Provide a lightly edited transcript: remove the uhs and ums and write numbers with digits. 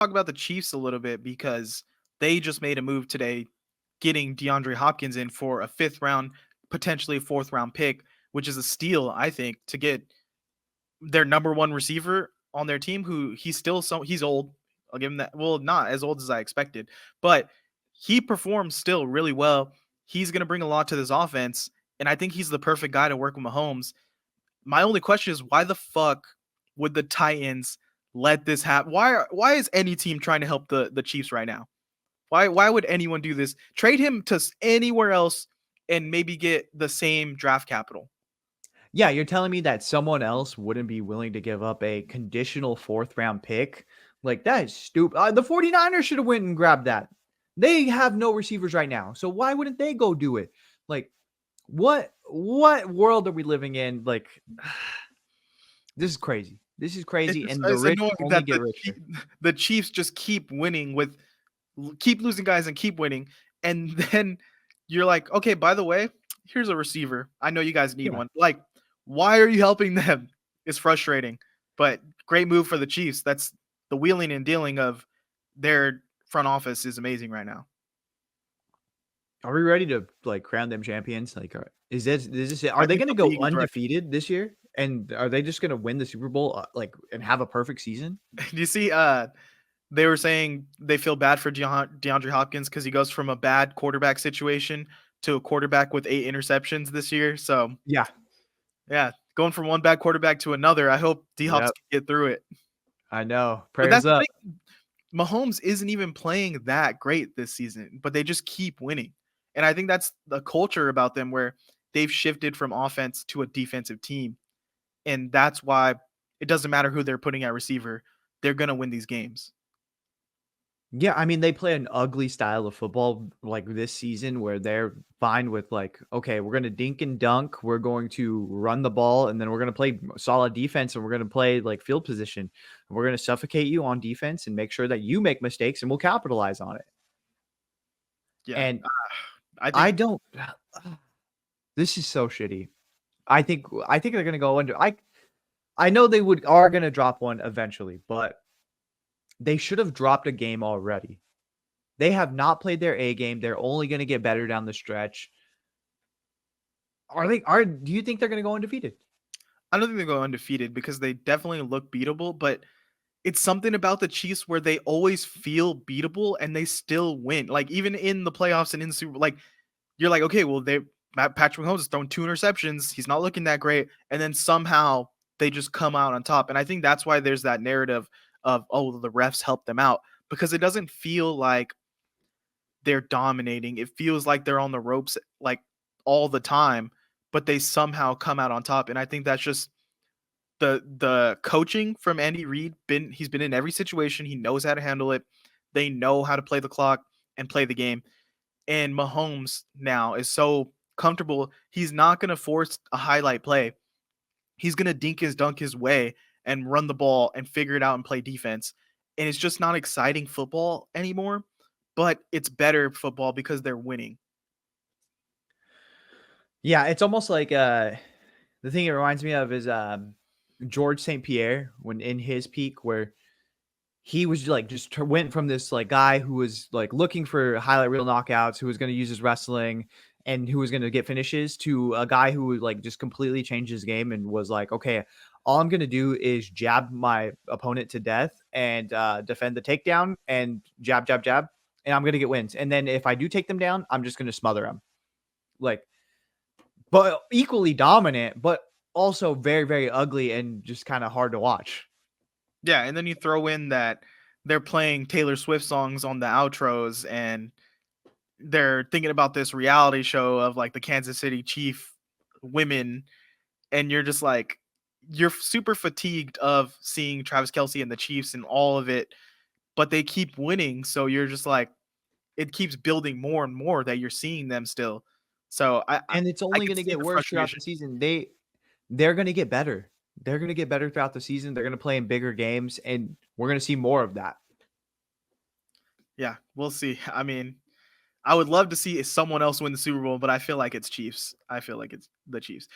talk about the Chiefs a little bit because they just made a move today, getting DeAndre Hopkins in for a fifth round, potentially a fourth round pick, which is a steal, I think, to get their number one receiver on their team. Who he's old. I'll give him that. Well, not as old as I expected, but he performs still really well. He's going to bring a lot to this offense, and I think he's the perfect guy to work with Mahomes. My only question is why the fuck would the Titans let this happen? Why is any team trying to help the Chiefs right now? Why would anyone do this? Trade him to anywhere else and maybe get the same draft capital. Yeah, you're telling me that someone else wouldn't be willing to give up a conditional fourth round pick? Like, that is stupid. The 49ers should have went and grabbed that. They have no receivers right now. So why wouldn't they go do it? Like, what world are we living in? Like, this is crazy. This is crazy, and the It's rich annoying only that get richer. the Chiefs just keep winning with keep losing guys and keep winning, and then you're like, okay, by the way, here's a receiver. I know you guys need Yeah. one. Like, why are you helping them? It's frustrating, but great move for the Chiefs. That's the wheeling and dealing of their front office is amazing right now. Are we ready to like crown them champions? Like, is this it? Are I they think going to the go league is ready. undefeated this year? And are they just going to win the Super Bowl like and have a perfect season? Do you see? They were saying they feel bad for DeAndre Hopkins because he goes from a bad quarterback situation to a quarterback with 8 interceptions this year. So Yeah. yeah, going from one bad quarterback to another. I hope D Hops Yep. can get through it. I know. But Prayers that's the up. thing. Mahomes isn't even playing that great this season, but they just keep winning. And I think that's the culture about them where they've shifted from offense to a defensive team. And that's why it doesn't matter who they're putting at receiver. They're going to win these games. Yeah, I mean, they play an ugly style of football like this season where they're fine with like, okay, we're going to dink and dunk, we're going to run the ball, and then we're going to play solid defense, and we're going to play like field position. And we're going to suffocate you on defense and make sure that you make mistakes, and we'll capitalize on it. Yeah. And I I think don't. This is so shitty. I think they're going to go under. I know they are going to drop one eventually, but they should have dropped a game already. They have not played their A game. They're only going to get better down the stretch. Do you think they're going to go undefeated? I don't think they go undefeated because they definitely look beatable, but it's something about the Chiefs where they always feel beatable and they still win. Like even in the playoffs and in the Super, like you're like, okay, well Patrick Mahomes has thrown 2 interceptions. He's not looking that great, and then somehow they just come out on top. And I think that's why there's that narrative of the refs helped them out because it doesn't feel like they're dominating. It feels like they're on the ropes like all the time, but they somehow come out on top. And I think that's just the coaching from Andy Reid. He's been in every situation. He knows how to handle it. They know how to play the clock and play the game. And Mahomes now is so comfortable. He's not going to force a highlight play. He's going to dunk his way and run the ball and figure it out and play defense. And it's just not exciting football anymore, but it's better football because they're winning. Yeah, it's almost like the thing it reminds me of is George St. Pierre when in his peak, where he was like just went from this like guy who was like looking for highlight reel knockouts, who was going to use his wrestling and who was going to get finishes, to a guy who would like just completely changed his game and was like, okay, all I'm going to do is jab my opponent to death and defend the takedown and jab, jab, jab, and I'm going to get wins. And then if I do take them down, I'm just going to smother them. Like, but equally dominant, but also very, very ugly and just kind of hard to watch. Yeah, and then you throw in that they're playing Taylor Swift songs on the outros and they're thinking about this reality show of like the Kansas City Chief women, and you're just like, you're super fatigued of seeing Travis Kelsey and the Chiefs and all of it, but they keep winning. So you're just like, it keeps building more and more that you're seeing them still. So And it's I only could going to see get the worse throughout frustration. the season. They're going to get better. They're going to get better throughout the season. They're going to play in bigger games, and we're going to see more of that. Yeah, we'll see. I mean, I would love to see someone else win the Super Bowl, but I feel like it's Chiefs. I feel like it's the Chiefs.